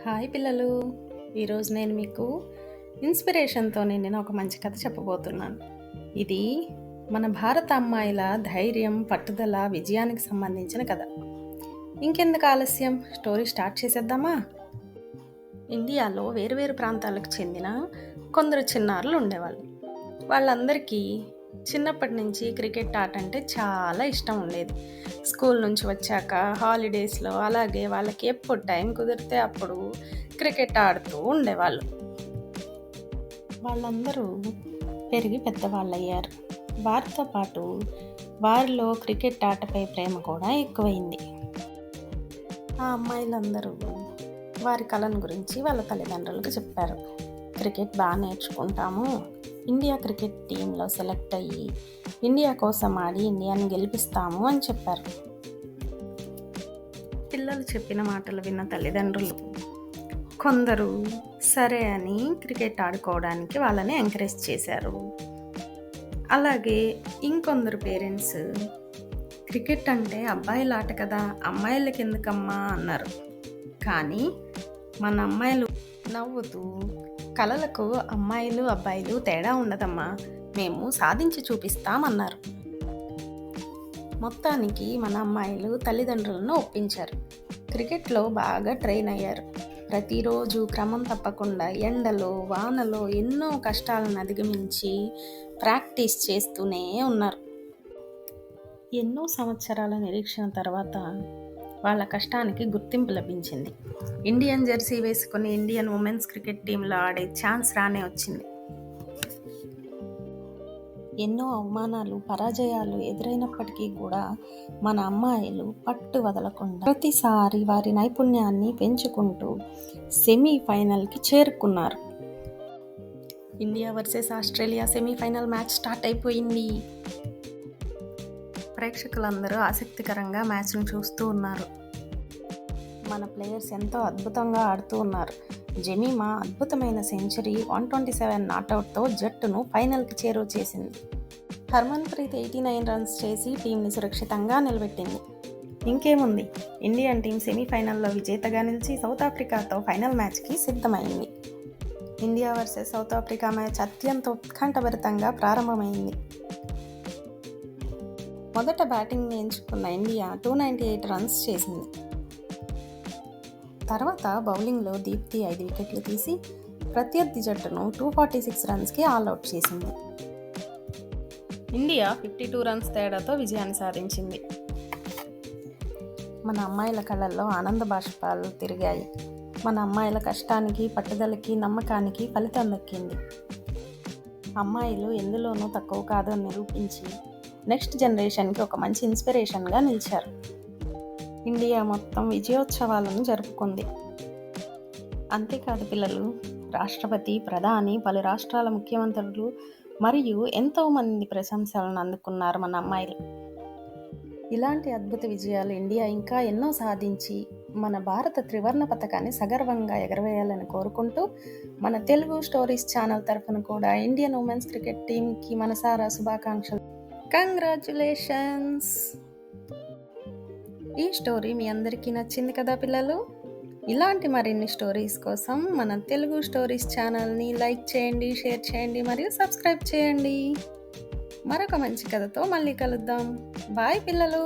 Hi పిల్లలు. ఈరోజు నేను మీకు ఇన్స్పిరేషన్తో నిండిన ఒక మంచి కథ చెప్పబోతున్నాను. ఇది మన భారత అమ్మాయిల ధైర్యం, పట్టుదల, విజయానికి సంబంధించిన కథ. ఇంకెందుకు ఆలస్యం, స్టోరీ స్టార్ట్ చేసేద్దామా? ఇండియాలో వేరువేరు ప్రాంతాలకు చెందిన కొందరు చిన్నారులు ఉండేవాళ్ళు. వాళ్ళందరికీ చిన్నప్పటి నుంచి క్రికెట్ ఆట అంటే చాలా ఇష్టం ఉండేది. స్కూల్ నుంచి వచ్చాక హాలిడేస్లో అలాగే వాళ్ళకి ఎప్పుడు టైం కుదిరితే అప్పుడు క్రికెట్ ఆడుతూ ఉండేవాళ్ళు. వాళ్ళందరూ పెరిగి పెద్దవాళ్ళు అయ్యారు. వారితో పాటు వారిలో క్రికెట్ ఆటపై ప్రేమ కూడా ఎక్కువైంది. ఆ అమ్మాయిలందరూ వారి కళను గురించి వాళ్ళ తల్లిదండ్రులకు చెప్పారు. క్రికెట్ బాగా నేర్చుకుంటాము, ఇండియా క్రికెట్ టీంలో సెలెక్ట్ అయ్యి ఇండియా కోసం ఆడి ఇండియాని గెలిపిస్తాము అని చెప్పారు. పిల్లలు చెప్పిన మాటలు విన్న తల్లిదండ్రులు కొందరు సరే అని క్రికెట్ ఆడుకోవడానికి వాళ్ళని ఎంకరేజ్ చేశారు. అలాగే ఇంకొందరు పేరెంట్స్ క్రికెట్ అంటే అబ్బాయిల ఆట కదా, అమ్మాయిలకి ఎందుకమ్మా అన్నారు. కానీ మన అమ్మాయిలు నవ్వుతూ కలలకు అమ్మాయిలు అబ్బాయిలు తేడా ఉండదమ్మా, మేము సాధించి చూపిస్తామన్నారు. మొత్తానికి మన అమ్మాయిలు తల్లిదండ్రులను ఒప్పించారు. క్రికెట్లో బాగా ట్రైన్ అయ్యారు. ప్రతిరోజు క్రమం తప్పకుండా ఎండలో వానలో ఎన్నో కష్టాలను అధిగమించి ప్రాక్టీస్ చేస్తూనే ఉన్నారు. ఎన్నో సంవత్సరాల నిరీక్షణ తర్వాత వాళ్ళ కష్టానికి గుర్తింపు లభించింది. ఇండియన్ జెర్సీ వేసుకుని ఇండియన్ ఉమెన్స్ క్రికెట్ టీంలో ఆడే ఛాన్స్ రానే వచ్చింది. ఎన్నో అవమానాలు, పరాజయాలు ఎదురైనప్పటికీ కూడా మన అమ్మాయిలు పట్టు వదలకుండా ప్రతిసారి వారి నైపుణ్యాన్ని పెంచుకుంటూ సెమీఫైనల్కి చేరుకున్నారు. India versus Australia semifinal match start అయిపోయింది. ప్రేక్షకులందరూ ఆసక్తికరంగా మ్యాచ్ను చూస్తూ ఉన్నారు. మన ప్లేయర్స్ ఎంతో అద్భుతంగా ఆడుతూ ఉన్నారు. జెమీమా అద్భుతమైన సెంచరీ, 127 నాట్అవుట్తో జట్టును ఫైనల్కి చేరువ చేసింది. హర్మన్ప్రీత్ 89 రన్స్ చేసి టీంని సురక్షితంగా నిలబెట్టింది. ఇంకేముంది, ఇండియన్ టీం సెమీఫైనల్లో విజేతగా నిలిచి సౌత్ ఆఫ్రికాతో ఫైనల్ మ్యాచ్కి సిద్ధమైంది. India versus south Africa match అత్యంత ఉత్కంఠభరితంగా ప్రారంభమైంది. మొదట బ్యాటింగ్ని ఎంచుకున్న ఇండియా 298 రన్స్ చేసింది. తర్వాత బౌలింగ్లో దీప్తి 5 వికెట్లు తీసి ప్రత్యర్థి జట్టును 246 రన్స్కి ఆల్అవుట్ చేసింది. ఇండియా 52 రన్స్ తేడాతో విజయాన్ని సాధించింది. మన అమ్మాయిల కళ్ళల్లో ఆనంద బాష్పాలు తిరిగాయి. మన అమ్మాయిల కష్టానికి, పట్టుదలకి, నమ్మకానికి ఫలితం దక్కింది. అమ్మాయిలు ఎందులోనూ తక్కువ కాదు అని నిరూపించి నెక్స్ట్ జనరేషన్కి ఒక మంచి ఇన్స్పిరేషన్గా నిలిచారు. ఇండియా మొత్తం విజయోత్సవాలను జరుపుకుంది. అంతేకాదు పిల్లలు, రాష్ట్రపతి, ప్రధాని, పలు రాష్ట్రాల ముఖ్యమంత్రులు మరియు ఎంతోమంది ప్రశంసలను అందుకున్నారు మన అమ్మాయిలు. ఇలాంటి అద్భుత విజయాలు ఇండియా ఇంకా ఎన్నో సాధించి మన భారత త్రివర్ణ పతాకాన్ని సగర్వంగా ఎగరవేయాలని కోరుకుంటూ మన తెలుగు స్టోరీస్ ఛానల్ తరఫున కూడా ఇండియన్ ఉమెన్స్ క్రికెట్ టీంకి మనసారా శుభాకాంక్షలు. కంగ్రాచ్యులేషన్స్. ఈ స్టోరీ మీ అందరికీ నచ్చింది కదా పిల్లలు? ఇలాంటి మరిన్ని స్టోరీస్ కోసం మన తెలుగు స్టోరీస్ ఛానల్ని లైక్ చేయండి, షేర్ చేయండి మరియు సబ్స్క్రైబ్ చేయండి. మరొక మంచి కథతో మళ్ళీ కలుద్దాం. బాయ్ పిల్లలు.